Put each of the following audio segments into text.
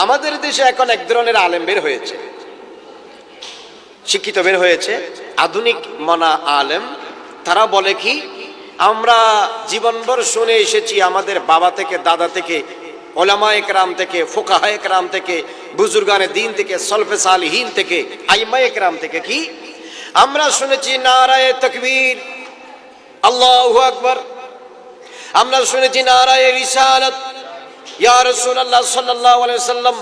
আমাদের দেশে এখন এক ধরনের আলেম বের হয়েছে, শিক্ষিত বের হয়েছে, আধুনিক মনা আলেম। তারা বলে কি, আমরা জীবনভর শুনে এসেছি আমাদের বাবা থেকে, দাদা থেকে, ওলামায়ে কেরাম থেকে, ফুকাহায়ে কেরাম থেকে, বুজুর্গানে দ্বীন থেকে, সলফে সালিহিন থেকে, আইম্মায়ে কেরাম থেকে, কি আমরা শুনেছি নারায়ে তাকবীর, আল্লাহু আকবার। আমরা শুনেছি নারায়ে রিসালাত, ইয়া রাসূলুল্লাহ সাল্লাল্লাহু আলাইহি ওয়াসাল্লাম।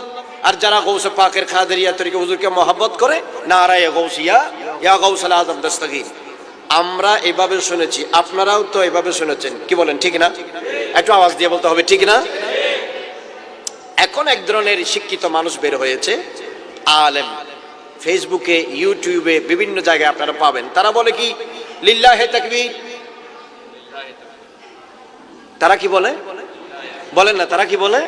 আর যারা গৌস পাকের কাদেরিয়া তরিকা হুজুরকে মহব্বত করে, নারায়ে গৌসিয়া, ইয়া গৌসুল আযম দস্তগীর। আমরা এভাবে শুনেছি, আপনারাও তো এভাবে শুনেছেন, কি বলেন ঠিক না? একটু আওয়াজ দিয়ে বলতে হবে, ঠিক না? এখন এক ধরনের শিক্ষিত মানুষ বের হয়েছে, আলেম, ফেসবুকে, ইউটিউবে, বিভিন্ন জায়গায় আপনারা পাবেন। তারা বলে কি, লিল্লাহে তাকবীর। তারা কি বলে বলেন না, তারা কি বলে?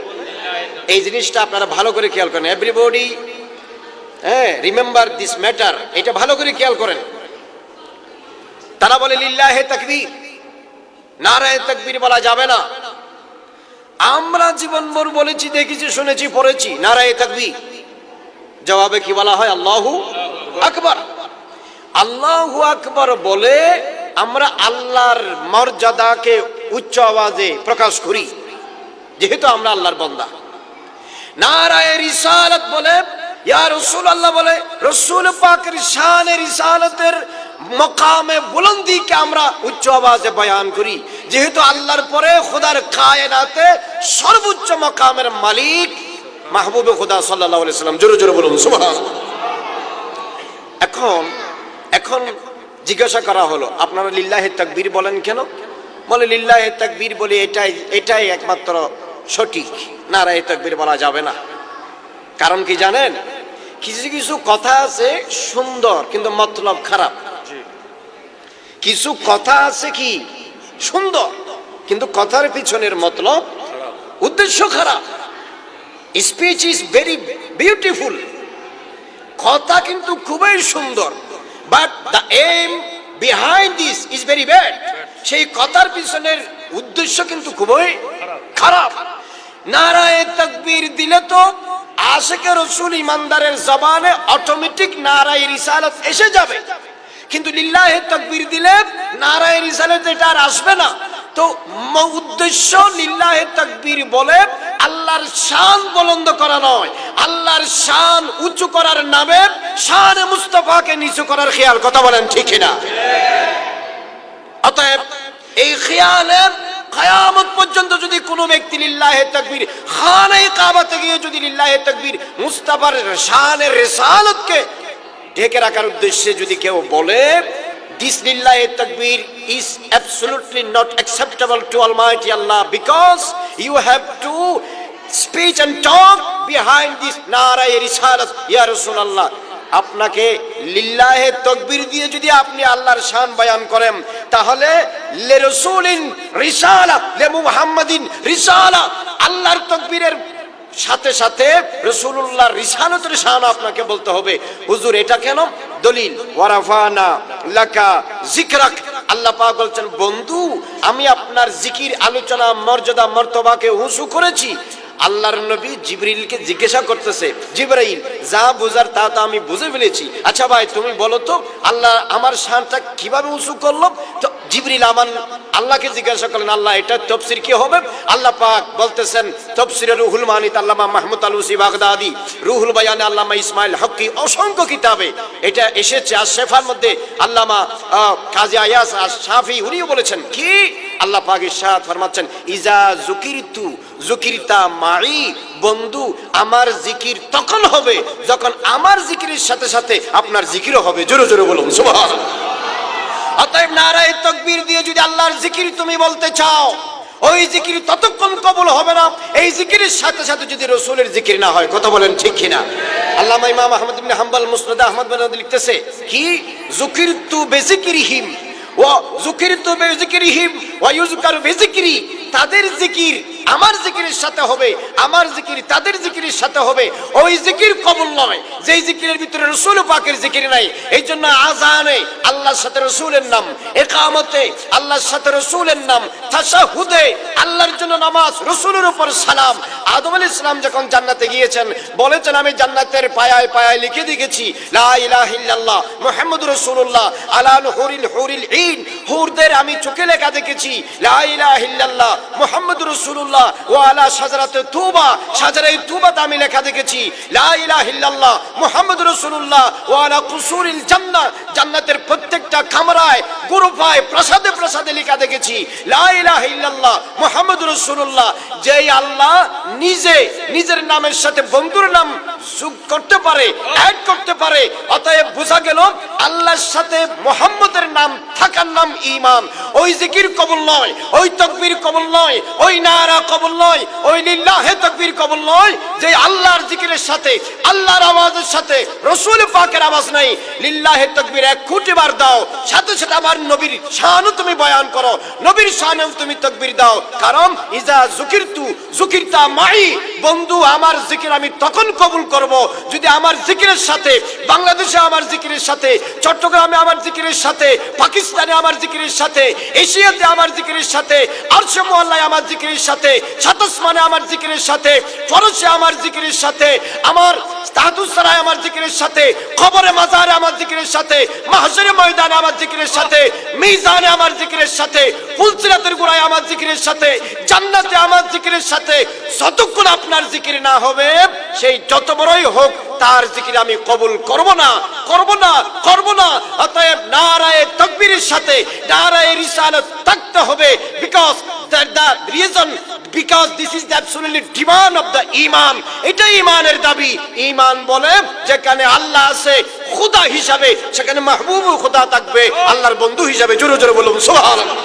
এই জিনিসটা আপনারা ভালো করে খেয়াল করেন। এভরিবডি রিমেম্বার দিস ম্যাটার, এটা ভালো করে খেয়াল করেন। তারা বলে লিল্লাহে তাকবীর, নারায়ে তাকবীর বলা যাবে না। আমরা জীবনভর বলেছি, দেখেছি, শুনেছি, পড়েছি নারায়ে তাকবীর। জবাবে কি বলা হয়? আল্লাহু আকবার। আল্লাহু আকবার বলে আমরা আল্লাহর মর্যাদাকে উচ্চ আওয়াজে প্রকাশ করি, যেহেতু আমরা আল্লাহর বান্দা। নারায়ে রিসালাত বলে, ইয়া রাসূলুল্লাহ বলে, রাসূল পাকের শানে রিসালাতের মকামে বুলন্দিকে আমরা উচ্চ আওয়াজে বয়ান করি, যেহেতু আল্লাহর পরে খোদার কায়নাতে সর্বোচ্চ মকামের মালিক মাহবুবে খোদা সাল্লাল্লাহু আলাইহি সাল্লাম। জোরে জোরে বলুন সুবহানাল্লাহ। এখন জিজ্ঞাসা করা হলো, আপনারা লিল্লাহে তাকবীর বলেন কেন? বলে লিল্লাহে তাকবীর বলে এটাই একমাত্র সঠিক, নারায়ে তাকবীর বলা যাবে না। কারণ কি জানেন? কিছু কিছু কথা আছে সুন্দর কিন্তু মতলব খারাপ। কিছু কথা আছে কি সুন্দর কিন্তু কথার পিছনের মতলব, উদ্দেশ্য খারাপ। স্পিচ ইজ ভেরি বিউটিফুল, কথা কিন্তু খুবই সুন্দর, but the aim behind this is very bad. সেই কথার পিছনের উদ্দেশ্য কিন্তু খুবই খারাপ। নারায়ে তাকবীর দিলে তো আশিকে রাসূল ইমানদারের জবানে অটোমেটিক নারায়ে রিসালাত এসে যাবে, কিন্তু লিল্লাহে তাকবীর দিলে নারায়ে রিসালাত এটা আর আসবে না। তো উদ্দেশ্য লিল্লাহে তাকবীর বলে আল্লাহর শান বুলন্দ করা নয়, আল্লাহর শান উঁচু করার নামে শানে মুস্তাফাকে নিচু করার খেয়াল। কথা বলেন ঠিক কিনা? অতএব এই খেয়ালে কিয়ামত পর্যন্ত যদি কোনো ব্যক্তি লিল্লাহে তাকবীর, খানে কাবাতে গিয়ে যদি লিল্লাহে তাকবীর মুস্তাফার শানের রিসালাতকে ঢেকে রাখার উদ্দেশ্যে যদি কেউ বলে, this lillahi takbir is absolutely not acceptable to Almighty Allah, because you have to speech and talk behind this নারায়ে রিসালাত, ইয়া রাসূলুল্লাহ। আপনাকে লিল্লাহে তাকবীর দিয়ে যদি আপনি আল্লাহর শান বয়ান করেন, তাহলে লে রাসূলিন রিসালা, লে মুহাম্মাদিন রিসালা, আল্লাহর তাকবীরের সাথে সাথে রাসূলুল্লাহর রিসালাতের শান আপনাকে বলতে হবে। হুজুর এটা কেন? দলিল, ওয়ারাফানা লাকা যিকরাক। আল্লাহ পাক বলছেন, বন্ধু আমি আপনার জিকির, আলোচনা, মর্যাদা, মর্তবাকে উঁচু করেছি। আল্লাহর নবী জিবরিলকে জিজ্ঞাসা করতেছে, জিবরাইল যা বুঝার তা তো আমি বুঝে ফেলেছি, আচ্ছা ভাই তুমি বলো তো আল্লাহ আমার শানটা কিভাবে উঁচু করলো? তো জিবরিল আল্লাহকে জিজ্ঞাসা করলেন, আল্লাহ এটা তাফসীর কি হবে? আল্লাহ পাক বলতেছেন, তাফসীরে রুহুল মানিতে আল্লামা মাহমুদ আলুসি বাগদাদি, রুহুল বায়ানে আল্লামা ইসমাইল হকি, অসংখ্য কিতাবে এটা এসেছে। আর শেফার মধ্যে আল্লামা কাজী আয়াস আর শাফি উনিও বলেছেন কি, আল্লাহ পাক ইরশাদ ফরমাচ্ছেন, ইজা যুকিরতু যুকিরতা মাই, বন্ধু আমার জিকির তখন হবে যখন আমার জিকিরের সাথে সাথে আপনার জিকিরও হবে। জোরে জোরে বলুন সুবহানাল্লাহ। অতএব নারায়ে তাকবীর দিয়ে যদি আল্লাহর জিকির তুমি বলতে চাও, ওই জিকির ততক্ষণ কবুল হবে না এই জিকিরের সাথে সাথে যদি রাসূলের জিকির না হয়। কথা বলেন ঠিক কিনা? আল্লামা ইমাম আহমদ ইবনে হাম্বল মুসনাদ আহমদ বিন হাম্বল লিখতেছে কি, যুকিরতু বিযিকরিহিম ওয়া যুকিরতু বিযিকরিহিম ওয়া ইউযকারু বিযিকরি। তাদের জিকির আমার জিকিরের সাথে হবে, আমার জিকির তাদের জিকিরের সাথে হবে, ওই জিকির কবুল নয় যেই জিকিরের ভিতরে রাসূল পাকের জিকির নাই। এই জন্য আযানে আল্লাহর সাথে রাসূলের নাম, ইকামতে আল্লাহর সাথে রাসূলের নাম, তাশাহুদে আল্লাহর জন্য নামাজ, রাসূলের উপর সালাম। আদম আলাইহিস সালাম যখন জান্নাতে গিয়েছেন বলেছেন আমি জান্নাতের পায়ায় পায়ায় লিখে দিয়েছি লা ইলাহা ইল্লাল্লাহ মুহাম্মাদুর রাসূলুল্লাহ আলা হুরিল ঈন, হুরদের আমি চোখে লেখা দেখেছি লা ইলাহা ইল্লাল্লাহ মুহাম্মাদুর রাসূলুল্লাহ ওয়া আলা শাজারাতে তুবা, শাজারায়ে তুবাতে আমি লেখা দেখেছি লা ইলাহা ইল্লাল্লাহ মুহাম্মাদুর রাসূলুল্লাহ ওয়া আলা কুসুরিল জান্নাহ, জান্নাতের প্রত্যেকটা কামরায় গুরফায় প্রাসাদে প্রাসাদে লেখা দেখেছি লা ইলাহা ইল্লাল্লাহ মুহাম্মাদুর রাসূলুল্লাহ। যেই আল্লাহ নিজে নিজের নামের সাথে বন্ধুর নাম যোগ করতে পারে, অ্যাড করতে পারে, অতএব বোঝা গেল আল্লাহর সাথে মুহাম্মদের নাম থাকার নাম ঈমান। ওই জিকির কবুল নয়, ওই তাকবীর কবুল নয়, ওই নারা কবুল নয়, ওই লিল্লাহে তাকবীর কবুল নয় যে আল্লাহর জিকিরের সাথে আল্লাহর আওয়াজের সাথে রাসূল পাকের আওয়াজ নাই। লিল্লাহে তাকবীর 1 কোটি বার দাও, সাথে সাথে আমার নবীর শানও তুমি বয়ান করো, নবীর শানেও তুমি তাকবীর দাও। কারণ ইজা যুকিরতু যুকিরতা মাই, বন্ধু আমার জিকির আমি তখন কবুল করব যদি আমার জিকিরের সাথে, বাংলাদেশে আমার জিকিরের সাথে, চট্টগ্রামে আমার জিকিরের সাথে, পাকিস্তানে আমার জিকিরের সাথে, এশিয়াতে আমার জিকিরের সাথে, আরশে মুআল্লায় আমার জিকিরের সাথে, সাত আসমানে আমার জিকিরের সাথে, ফরশে আমার জিকিরের সাথে, আমার তাহাতুসরায় আমার জিকিরের সাথে, কবরে মাজারে আমার জিকিরের সাথে, মাহশরে ময়দানে আমার জিকিরের সাথে, মিজানে আমার জিকিরের সাথে, ফুলসিরাতের গোড়ায় আমার জিকিরের সাথে, জান্নাতে আমার জিকিরের সাথে, যতক্ষণ আপনার জিকির না হবে সেই যত বড়ই হোক তার জিকির আমি কবুল করব না, করব না, করব না। অতএব নারায়ে তাকবীরের সাথে নারায়ে রিসালাত থাকতে হবে, because the reason, because this is the absolutely demand of the iman. এটা ঈমানের দাবি। ঈমান বলে যেখানে আল্লাহ আছে খোদা হিসাবে সেখানে মাহবুব খোদা থাকবে, আল্লাহর বন্ধু হিসাবে। জোরে জোরে বলুন সুবহানাল্লাহ।